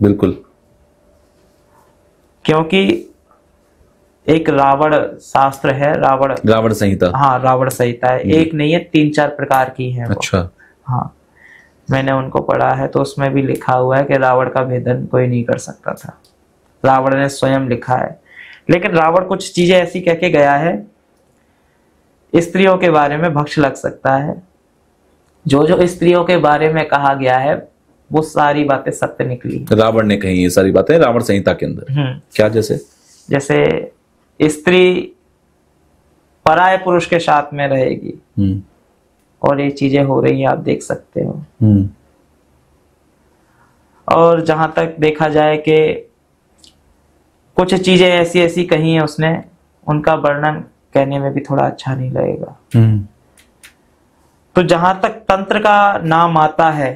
बिल्कुल। क्योंकि एक रावण शास्त्र है, रावण संहिता। हाँ, रावण संहिता है, एक नहीं है, 3-4 प्रकार की है वो। अच्छा। हाँ, मैंने उनको पढ़ा है, तो उसमें भी लिखा हुआ है कि रावण का भेदन कोई नहीं कर सकता था, रावण ने स्वयं लिखा है। लेकिन रावण कुछ चीजें ऐसी कह के गया है, स्त्रियों के बारे में भक्ष लग सकता है, जो जो स्त्रियों के बारे में कहा गया है वो सारी बातें सत्य निकली। रावण ने कही ये सारी बातें रावण संहिता के अंदर। क्या? जैसे स्त्री पराये पुरुष के साथ में रहेगी, और ये चीजें हो रही हैं, आप देख सकते हो। और जहां तक देखा जाए कि कुछ चीजें ऐसी ऐसी कही हैं उसने, उनका वर्णन कहने में भी थोड़ा अच्छा नहीं लगेगा। तो जहां तक तंत्र का नाम आता है,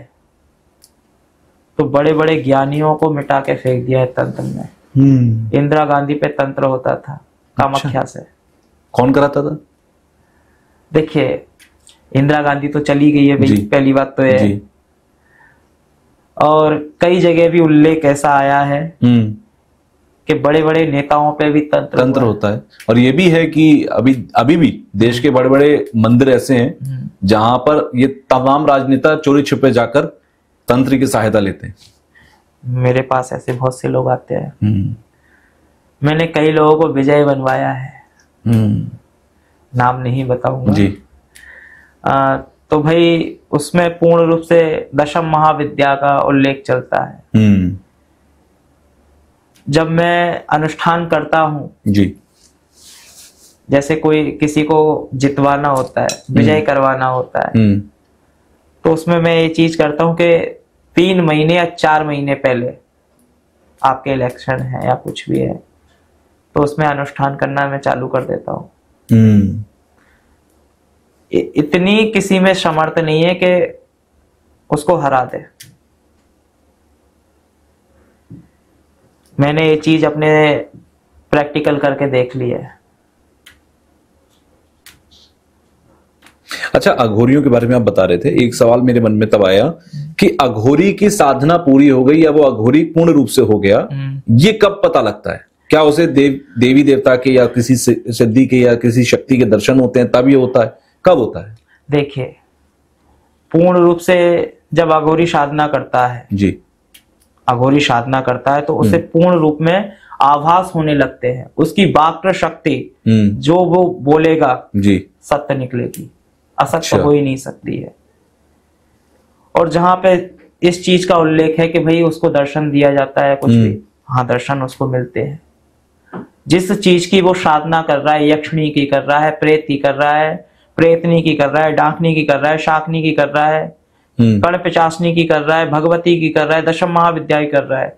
तो बड़े बड़े ज्ञानियों को मिटा के फेंक दिया है तंत्र में। इंदिरा गांधी पे तंत्र होता था कामाख्या से। कौन कराता था? देखिए, इंदिरा गांधी तो चली गई है भाई, पहली बात तो है। और कई जगह भी उल्लेख ऐसा आया है कि बड़े बड़े नेताओं पे भी तंत्र होता है। और ये भी है कि अभी भी देश के बड़े बड़े मंदिर ऐसे हैं जहां पर ये तमाम राजनेता चोरी छुपे जाकर तंत्र की सहायता लेते हैं। मेरे पास ऐसे बहुत से लोग आते हैं। मैंने कई लोगों को विजय बनवाया है, नाम नहीं बताऊंगा जी। तो भाई उसमें पूर्ण रूप से दशम महाविद्या का उल्लेख चलता है। जब मैं अनुष्ठान करता हूं जी, जैसे कोई किसी को जितवाना होता है, विजय करवाना होता है, तो उसमें मैं ये चीज करता हूं कि 3 महीने या 4 महीने पहले आपके इलेक्शन है या कुछ भी है, तो उसमें अनुष्ठान करना मैं चालू कर देता हूं। इतनी किसी में समर्थ नहीं है कि उसको हरा दे। मैंने ये चीज अपने प्रैक्टिकल करके देख ली है। अच्छा, अघोरियों के बारे में आप बता रहे थे, एक सवाल मेरे मन में तब आया कि अघोरी की साधना पूरी हो गई या वो अघोरी पूर्ण रूप से हो गया, ये कब पता लगता है? क्या उसे देवी देवता के या किसी सिद्धि के या किसी शक्ति के दर्शन होते हैं तब ये होता है? कब होता है? देखिए, पूर्ण रूप से जब अघोरी साधना करता है जी, अघोरी साधना करता है तो उसे पूर्ण रूप में आभास होने लगते हैं, उसकी वाक् शक्ति जो वो बोलेगा जी सत्य निकलेगी, असत्य हो ही नहीं सकती है। और जहां पे इस चीज का उल्लेख है कि भाई उसको दर्शन दिया जाता है कुछ भी, हाँ, दर्शन उसको मिलते हैं। जिस चीज की वो साधना कर रहा है, यक्षिणी की कर रहा है, प्रेत की कर रहा है, प्रेतनी की कर रहा है, डाकनी की कर रहा है, शाकनी की कर रहा है, कर्ण पिचासनी की कर रहा है, भगवती की कर रहा है, दशम महाविद्या की कर रहा है,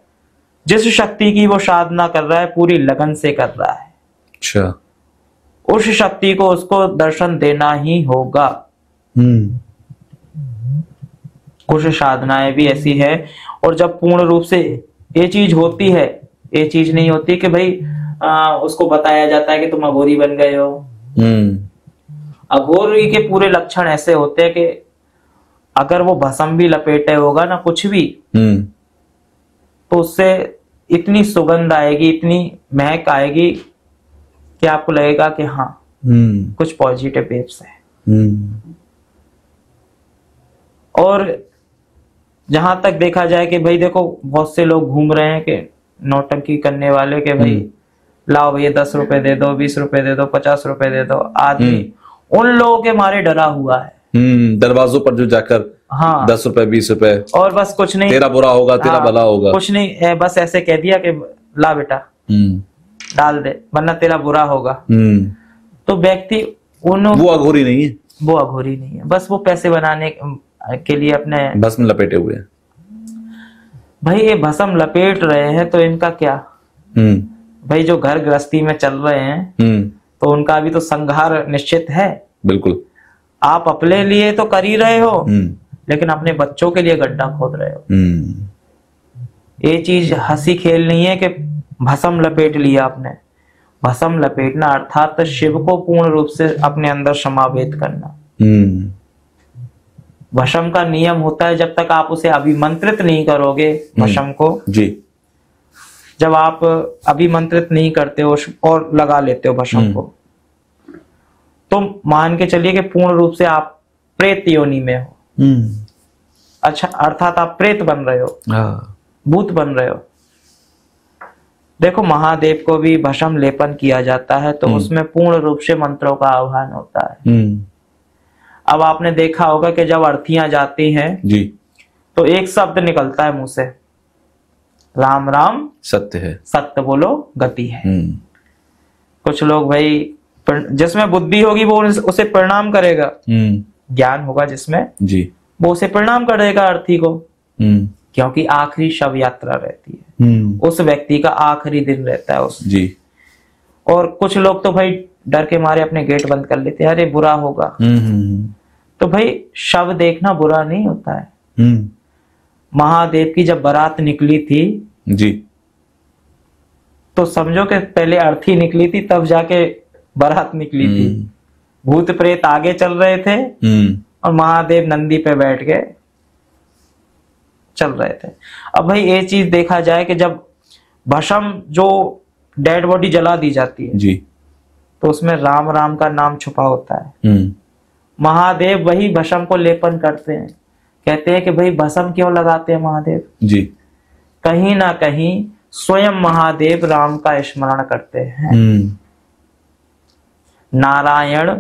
जिस शक्ति की वो साधना कर रहा है पूरी लगन से कर रहा है। अच्छा, उस शक्ति को उसको दर्शन देना ही होगा। कुछ साधनाएं भी ऐसी है, और जब पूर्ण रूप से ये चीज होती है, ये चीज नहीं होती कि भाई उसको बताया जाता है कि तुम अघोरी बन गए हो। अघोरी के पूरे लक्षण ऐसे होते हैं कि अगर वो भस्म भी लपेटे होगा ना कुछ भी, तो उससे इतनी सुगंध आएगी, इतनी महक आएगी कि आपको लगेगा कि हाँ कुछ पॉजिटिव वेव्स है। और जहां तक देखा जाए कि भाई देखो, बहुत से लोग घूम रहे हैं कि नौटंकी करने वाले के भाई लाओ भैया 10 रुपए दे दो, 20 रुपए दे दो, 50 रुपए दे दो। आदमी उन लोगों के मारे डरा हुआ है, दरवाजों पर जो जाकर 10 रुपए 20 रुपए, और बस कुछ नहीं, तेरा बुरा होगा तेरा भला होगा, कुछ नहीं, बस ऐसे कह दिया कि ला बेटा डाल दे वरना तेरा बुरा होगा। तो व्यक्ति वो अघोरी नहीं है, वो अघोरी नहीं है, बस वो पैसे बनाने के लिए अपने भस्म लपेटे हुए हैं। भाई ये भस्म लपेट रहे हैं तो इनका क्या, भाई जो घर गृहस्थी में चल रहे हैं तो उनका भी तो संहार निश्चित है। बिल्कुल, आप अपने लिए तो कर ही रहे हो, लेकिन अपने बच्चों के लिए गड्ढा खोद रहे हो। ये चीज हंसी खेल नहीं है कि भस्म लपेट लिया आपने। भस्म लपेटना अर्थात शिव को पूर्ण रूप से अपने अंदर समावेत करना। भस्म का नियम होता है, जब तक आप उसे अभिमंत्रित नहीं करोगे भस्म को जी, जब आप अभिमंत्रित नहीं करते हो और लगा लेते हो भस्म को, तो मान के चलिए कि पूर्ण रूप से आप प्रेत योनि में हो। अच्छा, अर्थात आप प्रेत बन रहे हो, भूत बन रहे हो। देखो, महादेव को भी भस्म लेपन किया जाता है तो उसमें पूर्ण रूप से मंत्रों का आह्वान होता है। अब आपने देखा होगा कि जब अर्थियां जाती हैं जी, तो एक शब्द निकलता है मुंह से, राम राम सत्य है, सत्य बोलो गति है। कुछ लोग भाई, जिसमें बुद्धि होगी वो उसे प्रणाम करेगा, ज्ञान होगा जिसमें जी, वो उसे प्रणाम करेगा अर्थी को, क्योंकि आखिरी शव यात्रा रहती है, उस व्यक्ति का आखिरी दिन रहता है उस जी। और कुछ लोग तो भाई डर के मारे अपने गेट बंद कर लेते हैं, अरे बुरा होगा। तो भाई शव देखना बुरा नहीं होता है। महादेव की जब बारात निकली थी जी, तो समझो कि पहले अर्थी निकली थी तब जाके बारात निकली थी। भूत प्रेत आगे चल रहे थे और महादेव नंदी पे बैठ के चल रहे थे। अब भाई ये चीज देखा जाए कि जब भस्म जो डेड बॉडी जला दी जाती है जी, तो उसमें राम राम का नाम छुपा होता है। महादेव वही भस्म को लेपन करते हैं। कहते हैं कि भाई भस्म क्यों लगाते हैं महादेव जी, कहीं ना कहीं स्वयं महादेव राम का स्मरण करते हैं, नारायण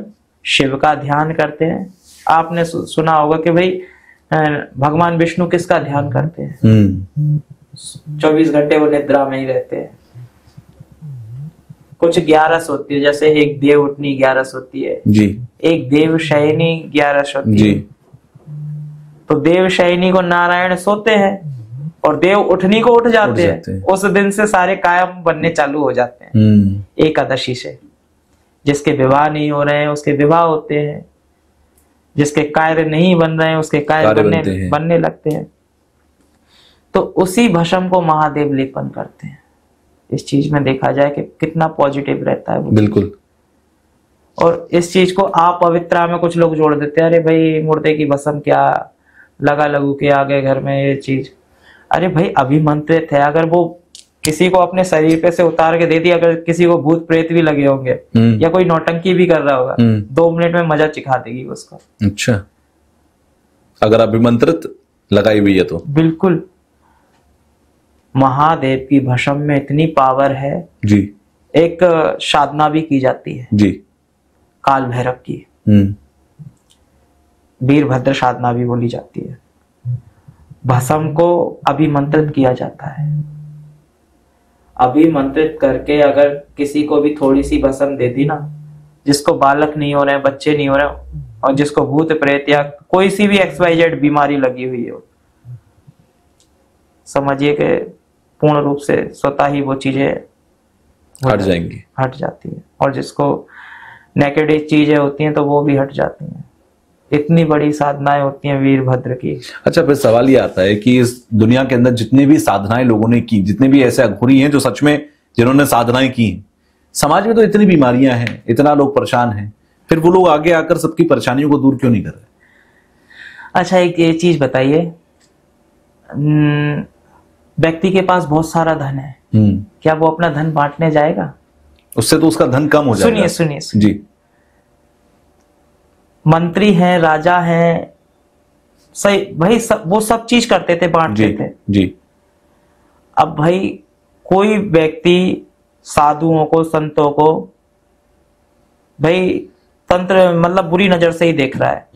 शिव का ध्यान करते हैं। आपने सुना होगा कि भाई भगवान विष्णु किसका ध्यान करते हैं? 24 घंटे वो निद्रा में ही रहते हैं। कुछ 11 होती है, जैसे एक देव उठनी 11 होती है जी, एक देव शयनी 11 होती जी। है। तो देव शयनी को नारायण सोते हैं और देव उठनी को उठ जाते हैं। उस दिन से सारे कायम बनने चालू हो जाते हैं। एकादशी से जिसके विवाह नहीं हो रहे हैं उसके विवाह होते हैं, जिसके कार्य नहीं बन रहे हैं उसके कार्य बनने लगते हैं। तो उसी भस्म को महादेव लेपन करते हैं। इस चीज में देखा जाए कि कितना पॉजिटिव रहता है वो। बिल्कुल। और इस चीज को अपवित्रा में कुछ लोग जोड़ देते हैं, अरे भाई मुर्दे की भस्म क्या लगा लगू के आ गए घर में ये चीज। अरे भाई अभिमंत्रित है, अगर वो किसी को अपने शरीर पे से उतार के दे दी, अगर किसी को भूत प्रेत भी लगे होंगे या कोई नौटंकी भी कर रहा होगा 2 मिनट में मजा चिखा देगी उसको। अच्छा, अगर अभिमंत्रित लगाई हुई है तो बिल्कुल। महादेव की भस्म में इतनी पावर है जी। एक साधना भी की जाती है जी, काल भैरव की, वीरभद्र साधना भी बोली जाती है। भस्म को अभिमंत्रित किया जाता है। अभिमंत्रित करके अगर किसी को भी थोड़ी सी भस्म दे दी ना, जिसको बालक नहीं हो रहे हैं, बच्चे नहीं हो रहे हैं, और जिसको भूत प्रेत या कोई सी भी XYZ बीमारी लगी हुई है, समझिए कि पूर्ण रूप से स्वतः ही वो चीजें हट जाएंगी, हट जाती है। और जिसको नेगेटिव चीजें होती हैं तो वो भी हट जाती हैं। इतनी बड़ी साधनाएं होती हैं वीरभद्र की। अच्छा, फिर सवाल ये आता है कि इस दुनिया के अंदर जितने भी साधनाएं लोगों ने की, जितने भी ऐसे अघोरी हैं जो सच में जिन्होंने साधनाएं की, समाज में तो इतनी बीमारियां हैं, इतना लोग परेशान हैं, फिर वो लोग आगे आकर सबकी परेशानियों को दूर क्यों नहीं कर रहे? अच्छा, एक ये चीज बताइए, व्यक्ति के पास बहुत सारा धन है, क्या वो अपना धन बांटने जाएगा? उससे तो उसका धन कम हो जाएगा। सुनिए जी। मंत्री हैं, राजा हैं, सही भाई, वो सब चीज करते थे, बांटते थे जी। अब भाई कोई व्यक्ति साधुओं को, संतों को भाई तंत्र मतलब बुरी नजर से ही देख रहा है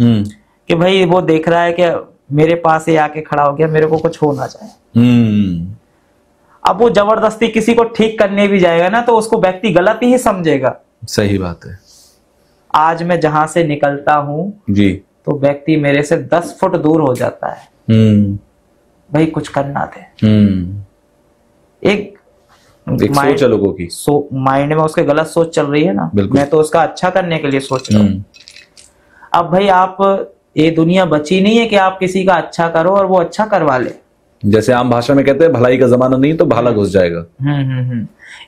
कि भाई वो देख रहा है कि मेरे पास ये आके खड़ा हो गया, मेरे को कुछ हो ना जाए। अब वो जबरदस्ती किसी को ठीक करने भी जाएगा ना तो उसको व्यक्ति गलत ही समझेगा। सही बात है। आज मैं जहां से निकलता हूं जी, तो व्यक्ति मेरे से 10 फुट दूर हो जाता है। भाई कुछ करना थे। एक सोच है लोगों की, माइंड में उसके गलत सोच चल रही है ना, मैं तो उसका अच्छा करने के लिए सोच रहा हूँ। अब भाई आप, ये दुनिया बची नहीं है कि आप किसी का अच्छा करो और वो अच्छा करवा ले। जैसे आम भाषा में कहते हैं भलाई का जमाना नहीं तो भाला घुस जाएगा।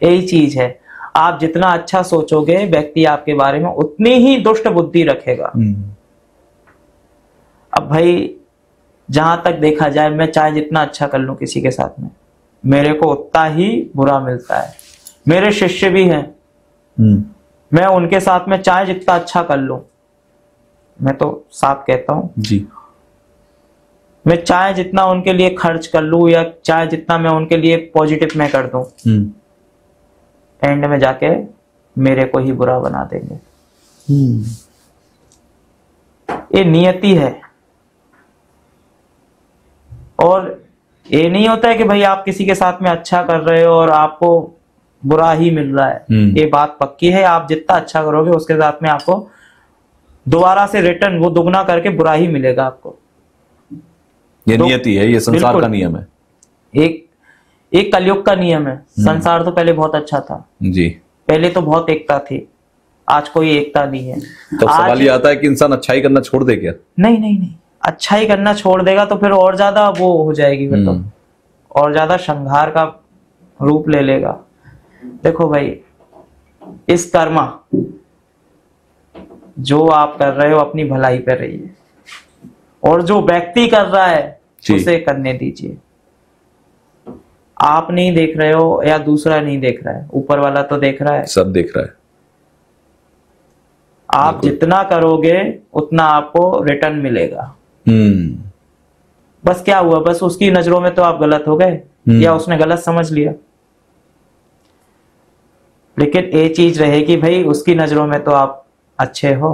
यही चीज है। आप जितना अच्छा सोचोगे व्यक्ति आपके बारे में उतनी ही दुष्ट बुद्धि रखेगा। अब भाई जहां तक देखा जाए, मैं चाहे जितना अच्छा कर लूं किसी के साथ में, मेरे को उतना ही बुरा मिलता है। मेरे शिष्य भी हैं, मैं उनके साथ में चाहे जितना अच्छा कर लूं, मैं तो साफ कहता हूं जी, मैं चाहे जितना उनके लिए खर्च कर लूं या चाहे जितना मैं उनके लिए पॉजिटिव में कर दूं, एंड में जाके मेरे को ही बुरा बना देंगे। ये नियति है। और ये नहीं होता है कि भाई आप किसी के साथ में अच्छा कर रहे हो और आपको बुरा ही मिल रहा है। ये बात पक्की है, आप जितना अच्छा करोगे उसके साथ में आपको दोबारा से रिटर्न वो दुगना करके बुरा ही मिलेगा आपको। ये नियति है, ये संसार का नियम है। एक कलयुग का नियम है। संसार तो पहले बहुत अच्छा था जी, पहले तो बहुत एकता थी, आज कोई एकता नहीं है। तो सवाल ये आता है कि इंसान अच्छाई करना छोड़ दे क्या? नहीं, अच्छाई करना छोड़ देगा तो फिर और ज्यादा वो हो जाएगी, फिर तो और ज्यादा संहार का रूप ले लेगा। देखो भाई, इस कर्मा जो आप कर रहे हो अपनी भलाई कर रही है, और जो व्यक्ति कर रहा है उसे करने दीजिए। आप नहीं देख रहे हो या दूसरा नहीं देख रहा है, ऊपर वाला तो देख रहा है, सब देख रहा है। आप जितना करोगे उतना आपको रिटर्न मिलेगा। बस क्या हुआ, बस उसकी नजरों में तो आप गलत हो गए या उसने गलत समझ लिया, लेकिन ये चीज रहे कि भाई उसकी नजरों में तो आप अच्छे हो।